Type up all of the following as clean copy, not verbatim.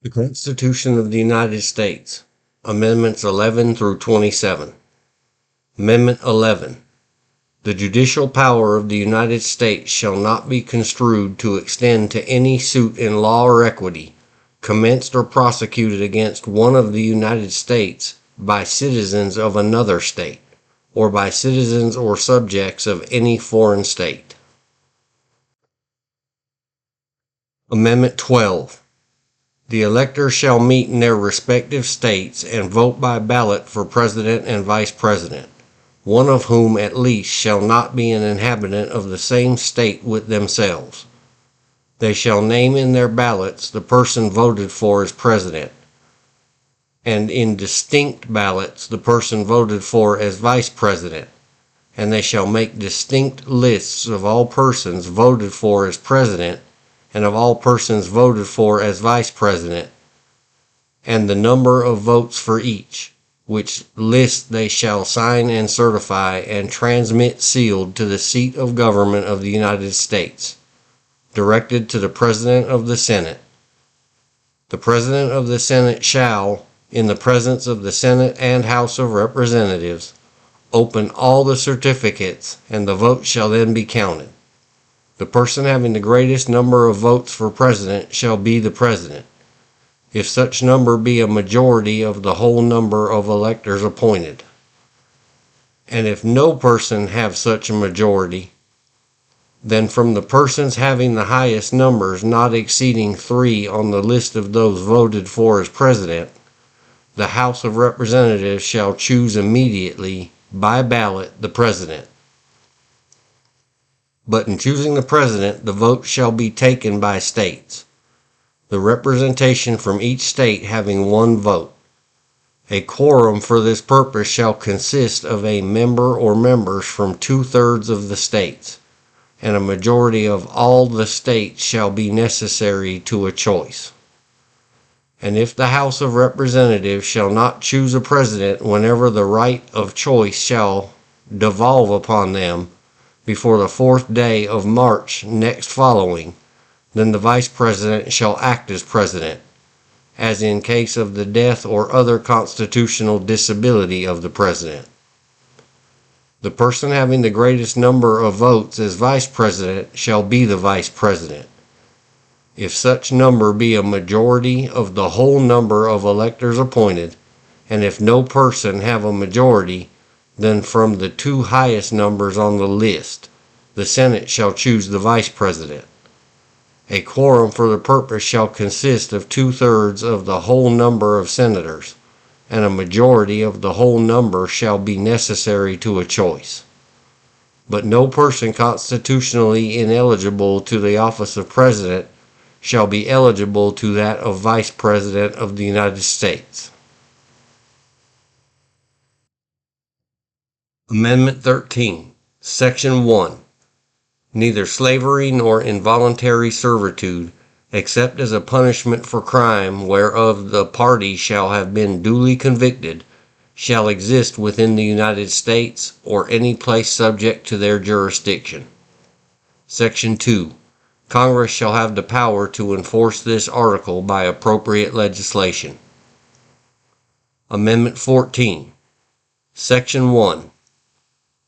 The Constitution of the United States, Amendments 11 through 27. Amendment 11. The judicial power of the United States shall not be construed to extend to any suit in law or equity, commenced or prosecuted against one of the United States by citizens of another state, or by citizens or subjects of any foreign state. Amendment 12. The electors shall meet in their respective states and vote by ballot for President and Vice President, one of whom at least shall not be an inhabitant of the same state with themselves. They shall name in their ballots the person voted for as President, and in distinct ballots the person voted for as Vice President, and they shall make distinct lists of all persons voted for as President and of all persons voted for as Vice President, and the number of votes for each, which list they shall sign and certify and transmit sealed to the seat of government of the United States, directed to the President of the Senate. The President of the Senate shall, in the presence of the Senate and House of Representatives, open all the certificates, and the votes shall then be counted. The person having the greatest number of votes for President shall be the President, if such number be a majority of the whole number of electors appointed. And if no person have such a majority, then from the persons having the highest numbers not exceeding 3 on the list of those voted for as President, the House of Representatives shall choose immediately by ballot the President. But in choosing the President, the vote shall be taken by states, the representation from each state having 1 vote. A quorum for this purpose shall consist of a member or members from 2/3 of the states, and a majority of all the states shall be necessary to a choice. And if the House of Representatives shall not choose a President whenever the right of choice shall devolve upon them, before the 4th day of March next following, then the Vice President shall act as President, as in case of the death or other constitutional disability of the President. The person having the greatest number of votes as Vice President shall be the Vice President, if such number be a majority of the whole number of electors appointed, and if no person have a majority, then from the 2 highest numbers on the list, the Senate shall choose the Vice President. A quorum for the purpose shall consist of 2/3 of the whole number of senators, and a majority of the whole number shall be necessary to a choice. But no person constitutionally ineligible to the office of President shall be eligible to that of Vice President of the United States. Amendment 13, Section 1. Neither slavery nor involuntary servitude, except as a punishment for crime whereof the party shall have been duly convicted, shall exist within the United States or any place subject to their jurisdiction. Section 2. Congress shall have the power to enforce this article by appropriate legislation. Amendment 14. Section 1.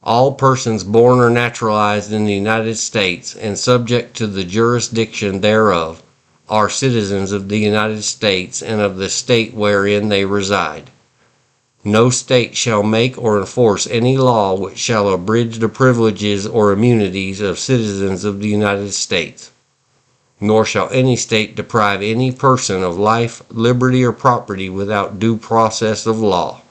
All persons born or naturalized in the United States and subject to the jurisdiction thereof are citizens of the United States and of the state wherein they reside. No state shall make or enforce any law which shall abridge the privileges or immunities of citizens of the United States, nor shall any state deprive any person of life, liberty, or property without due process of law,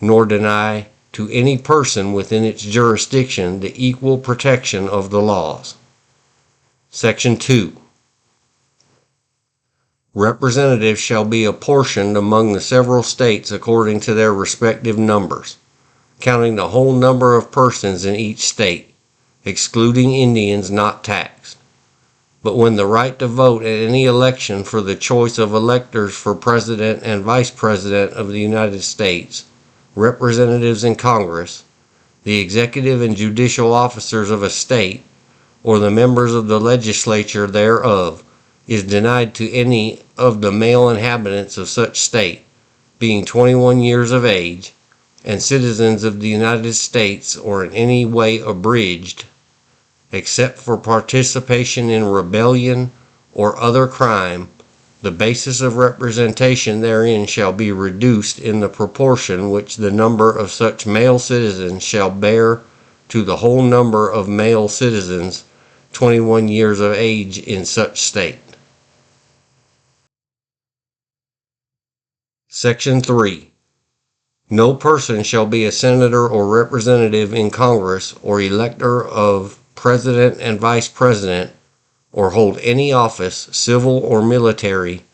nor deny to any person within its jurisdiction the equal protection of the laws. Section 2. Representatives shall be apportioned among the several states according to their respective numbers, counting the whole number of persons in each state, excluding Indians not taxed. But when the right to vote at any election for the choice of electors for President and Vice President of the United States, representatives in Congress, the executive and judicial officers of a state, or the members of the legislature thereof, is denied to any of the male inhabitants of such state, being 21 years of age, and citizens of the United States, or in any way abridged, except for participation in rebellion or other crime, the basis of representation therein shall be reduced in the proportion which the number of such male citizens shall bear to the whole number of male citizens 21 years of age in such state. Section 3. No person shall be a senator or representative in Congress or elector of president and vice president, or hold any office, civil or military,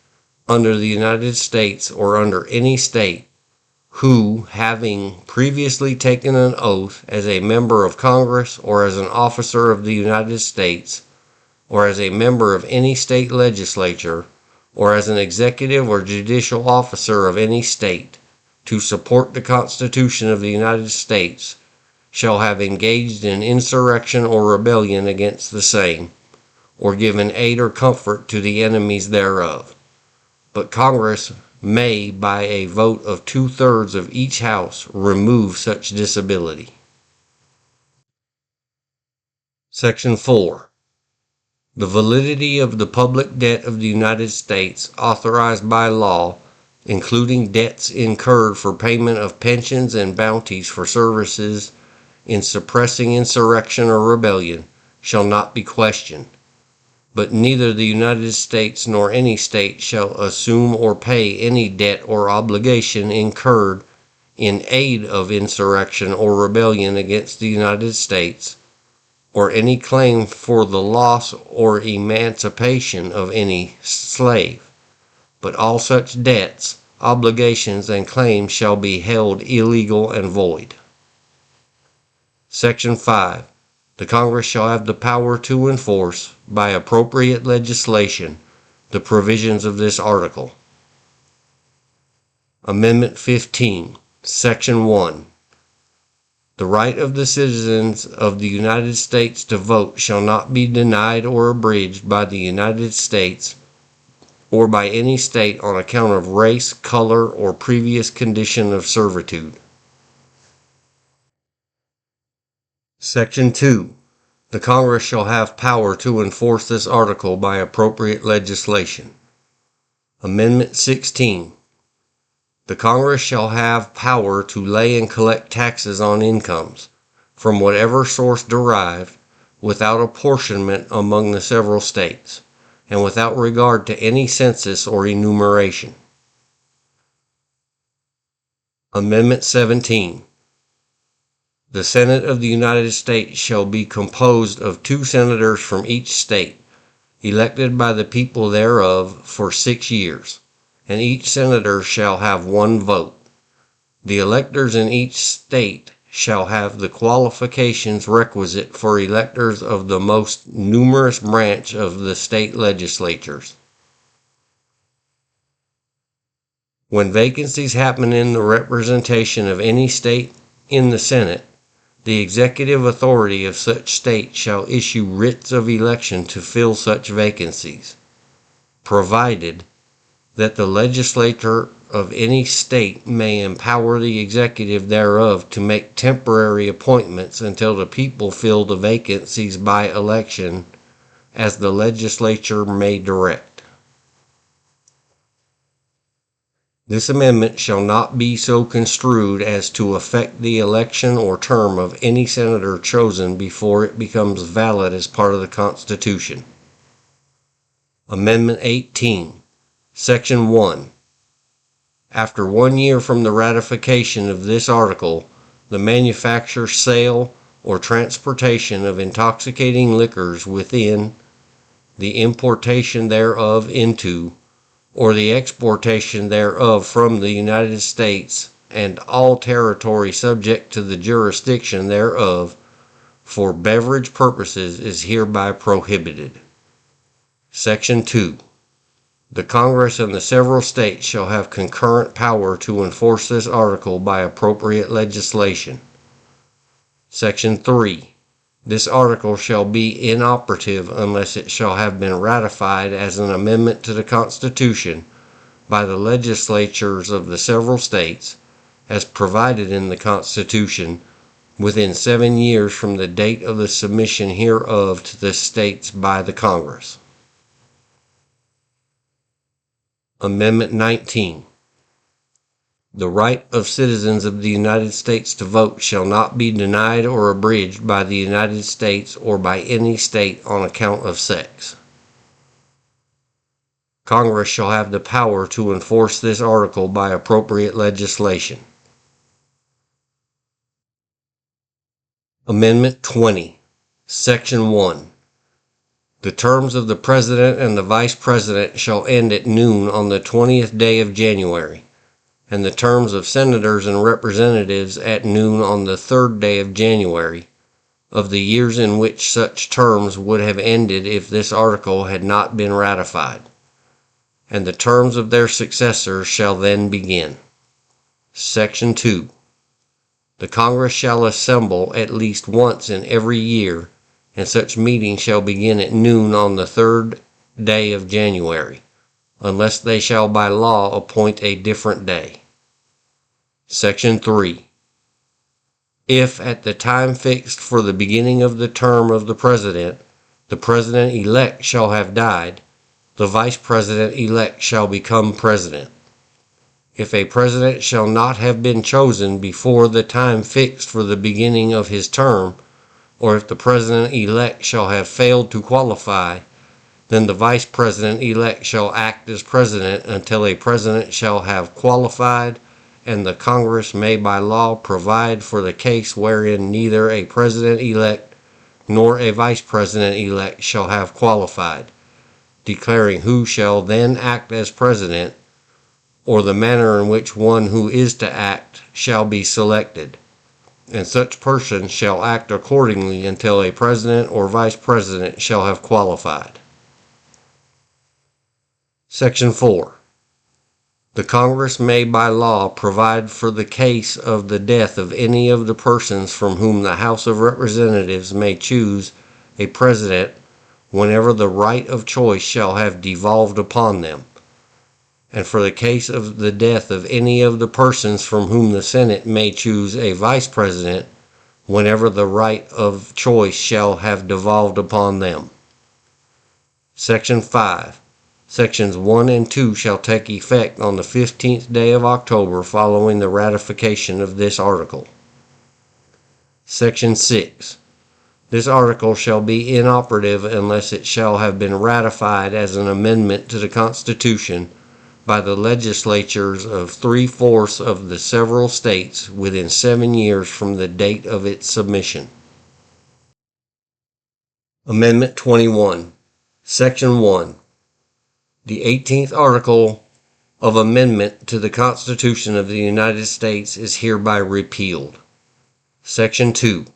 under the United States or under any state, who, having previously taken an oath as a member of Congress or as an officer of the United States, or as a member of any state legislature, or as an executive or judicial officer of any state, to support the Constitution of the United States, shall have engaged in insurrection or rebellion against the same, or given aid or comfort to the enemies thereof. But Congress may, by a vote of 2/3 of each house, remove such disability. Section 4. The validity of the public debt of the United States authorized by law, including debts incurred for payment of pensions and bounties for services in suppressing insurrection or rebellion, shall not be questioned. But neither the United States nor any state shall assume or pay any debt or obligation incurred in aid of insurrection or rebellion against the United States, or any claim for the loss or emancipation of any slave. But all such debts, obligations, and claims shall be held illegal and void. Section 5. The Congress shall have the power to enforce, by appropriate legislation, the provisions of this article. Amendment 15, Section 1. The right of the citizens of the United States to vote shall not be denied or abridged by the United States or by any state on account of race, color, or previous condition of servitude. Section 2. The Congress shall have power to enforce this article by appropriate legislation. Amendment 16. The Congress shall have power to lay and collect taxes on incomes, from whatever source derived, without apportionment among the several states, and without regard to any census or enumeration. Amendment 17. The Senate of the United States shall be composed of 2 senators from each state, elected by the people thereof for 6 years, and each senator shall have 1 vote. The electors in each state shall have the qualifications requisite for electors of the most numerous branch of the state legislatures. When vacancies happen in the representation of any state in the Senate, the executive authority of such state shall issue writs of election to fill such vacancies, provided that the legislature of any state may empower the executive thereof to make temporary appointments until the people fill the vacancies by election, as the legislature may direct. This amendment shall not be so construed as to affect the election or term of any senator chosen before it becomes valid as part of the Constitution. Amendment 18, Section 1. After 1 year from the ratification of this article, the manufacture, sale, or transportation of intoxicating liquors within, the importation thereof into, or the exportation thereof from the United States and all territory subject to the jurisdiction thereof, for beverage purposes is hereby prohibited. Section 2. The Congress and the several states shall have concurrent power to enforce this article by appropriate legislation. Section 3. This article shall be inoperative unless it shall have been ratified as an amendment to the Constitution by the legislatures of the several states, as provided in the Constitution, within 7 years from the date of the submission hereof to the states by the Congress. Amendment 19. The right of citizens of the United States to vote shall not be denied or abridged by the United States or by any state on account of sex. Congress shall have the power to enforce this article by appropriate legislation. Amendment 20, Section 1. The terms of the President and the Vice President shall end at noon on the 20th day of January, and the terms of Senators and Representatives at noon on the 3rd day of January, of the years in which such terms would have ended if this article had not been ratified, and the terms of their successors shall then begin. Section 2. The Congress shall assemble at least once in every year, and such meeting shall begin at noon on the 3rd day of January, unless they shall by law appoint a different day. Section 3. If at the time fixed for the beginning of the term of the President-elect shall have died, the Vice President-elect shall become President. If a President shall not have been chosen before the time fixed for the beginning of his term, or if the President-elect shall have failed to qualify, then the Vice President-elect shall act as President until a President shall have qualified, and the Congress may by law provide for the case wherein neither a President-elect nor a Vice President-elect shall have qualified, declaring who shall then act as President, or the manner in which one who is to act shall be selected, and such person shall act accordingly until a President or Vice President shall have qualified. Section 4. The Congress may by law provide for the case of the death of any of the persons from whom the House of Representatives may choose a President whenever the right of choice shall have devolved upon them, and for the case of the death of any of the persons from whom the Senate may choose a Vice President whenever the right of choice shall have devolved upon them. Section 5. Sections 1 and 2 shall take effect on the 15th day of October following the ratification of this article. Section 6. This article shall be inoperative unless it shall have been ratified as an amendment to the Constitution by the legislatures of 3/4 of the several states within 7 years from the date of its submission. Amendment 21, Section 1. The 18th article of amendment to the Constitution of the United States is hereby repealed. Section 2.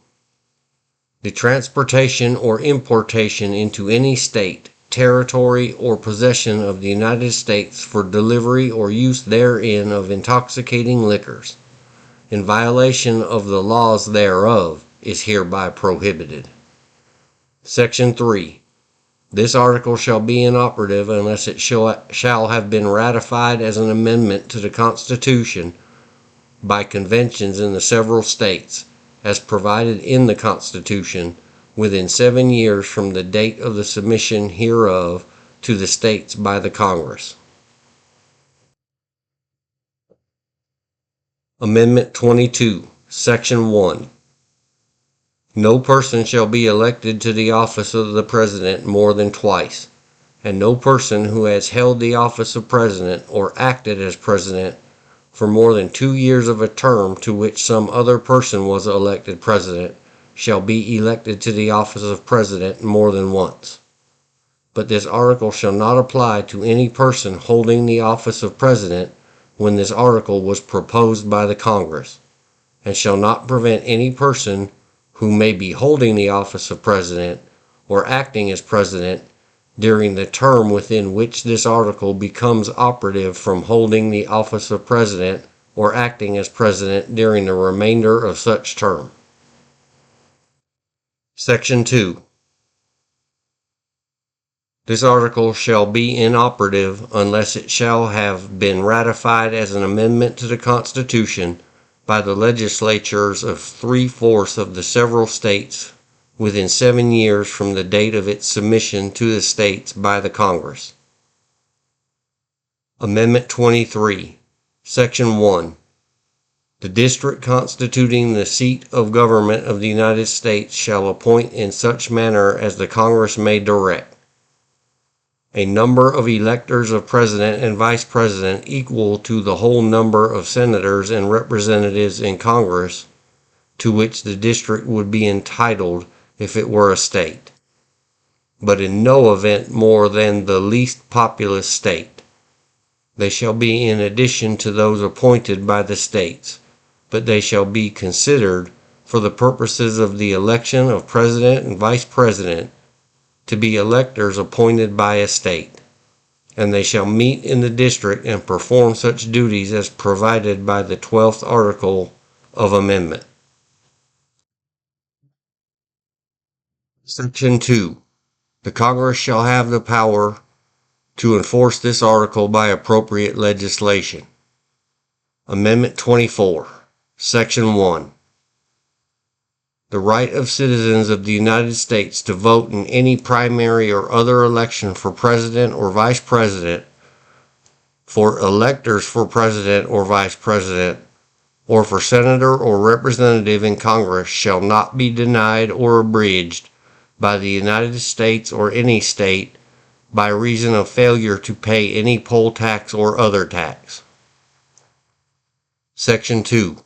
The transportation or importation into any state, territory, or possession of the United States for delivery or use therein of intoxicating liquors, in violation of the laws thereof, is hereby prohibited. Section 3. This article shall be inoperative unless it shall have been ratified as an amendment to the Constitution by conventions in the several states, as provided in the Constitution, within 7 years from the date of the submission hereof to the states by the Congress. Amendment 22, Section 1. No person shall be elected to the office of the President more than twice, and no person who has held the office of President or acted as President for more than 2 years of a term to which some other person was elected President shall be elected to the office of President more than once. But this article shall not apply to any person holding the office of President when this article was proposed by the Congress, and shall not prevent any person who may be holding the office of President or acting as President during the term within which this article becomes operative from holding the office of President or acting as President during the remainder of such term. Section 2. This article shall be inoperative unless it shall have been ratified as an amendment to the Constitution by the legislatures of 3/4 of the several states within 7 years from the date of its submission to the states by the Congress. Amendment 23, Section 1. The district constituting the seat of government of the United States shall appoint in such manner as the Congress may direct a number of electors of President and Vice President equal to the whole number of senators and representatives in Congress to which the district would be entitled if it were a state, but in no event more than the least populous state. They shall be in addition to those appointed by the states, but they shall be considered for the purposes of the election of President and Vice President to be electors appointed by a state, and they shall meet in the district and perform such duties as provided by the 12th article of amendment. Section 2. The Congress shall have the power to enforce this article by appropriate legislation. Amendment 24, Section 1. The right of citizens of the United States to vote in any primary or other election for President or Vice President, for electors for President or Vice President, or for Senator or Representative in Congress shall not be denied or abridged by the United States or any state by reason of failure to pay any poll tax or other tax. Section 2.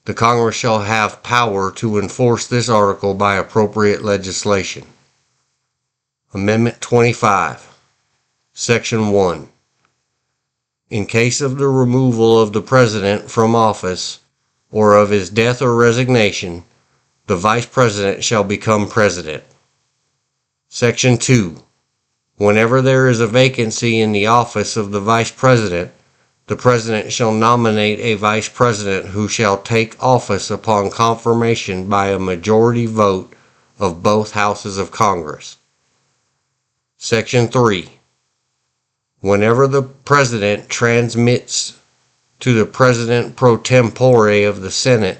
The Congress shall have power to enforce this article by appropriate legislation. Amendment 25, Section 1. In case of the removal of the President from office or of his death or resignation, the Vice President shall become President. Section 2. Whenever there is a vacancy in the office of the Vice President, the President shall nominate a Vice President who shall take office upon confirmation by a majority vote of both houses of Congress. Section 3. Whenever the President transmits to the President pro tempore of the Senate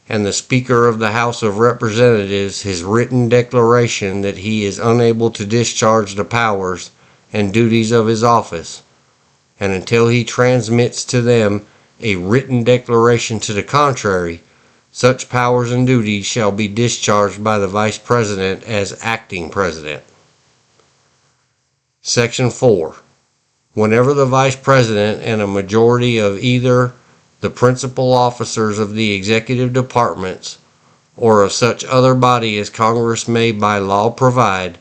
and the Speaker of the House of Representatives his written declaration that he is unable to discharge the powers and duties of his office, and until he transmits to them a written declaration to the contrary, such powers and duties shall be discharged by the Vice President as acting President. Section 4. Whenever the Vice President and a majority of either the principal officers of the executive departments or of such other body as Congress may by law provide,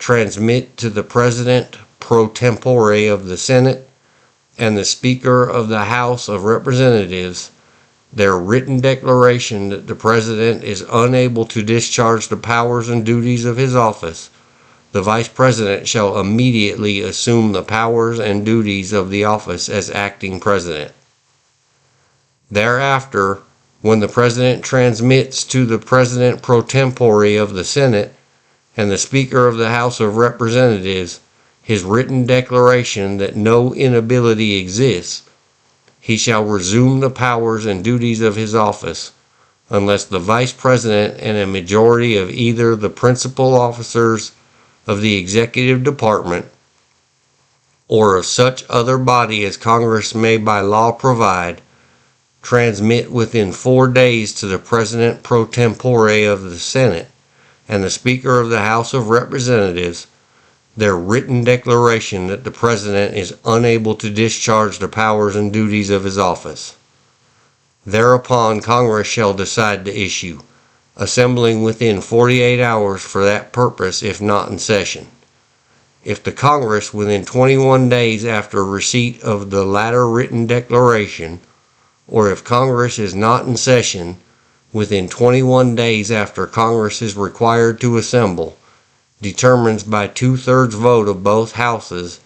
transmit to the President pro tempore of the Senate and the Speaker of the House of Representatives their written declaration that the President is unable to discharge the powers and duties of his office, the Vice President shall immediately assume the powers and duties of the office as acting President. Thereafter, when the President transmits to the President pro tempore of the Senate and the Speaker of the House of Representatives his written declaration that no inability exists, he shall resume the powers and duties of his office, unless the Vice President and a majority of either the principal officers of the executive department or of such other body as Congress may by law provide, transmit within 4 days to the President pro tempore of the Senate and the Speaker of the House of Representatives their written declaration that the President is unable to discharge the powers and duties of his office. Thereupon Congress shall decide to issue, assembling within 48 hours for that purpose if not in session. If the Congress within 21 days after receipt of the latter written declaration, or if Congress is not in session within 21 days after Congress is required to assemble, determines by 2/3 vote of both houses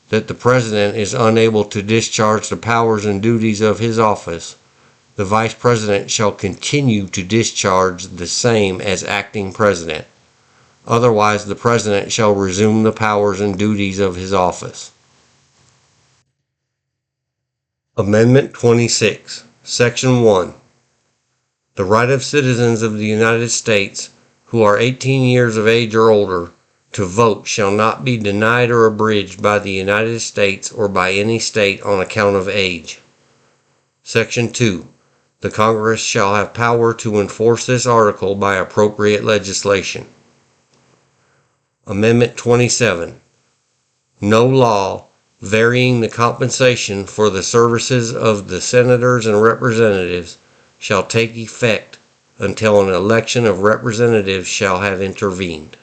that the President is unable to discharge the powers and duties of his office, the Vice President shall continue to discharge the same as acting President, Otherwise, the President shall resume the powers and duties of his office. Amendment 26, Section 1. The right of citizens of the United States who are 18 years of age or older to vote shall not be denied or abridged by the United States or by any state on account of age. Section 2. The Congress shall have power to enforce this article by appropriate legislation. Amendment 27. No law varying the compensation for the services of the senators and representatives shall take effect until an election of representatives shall have intervened.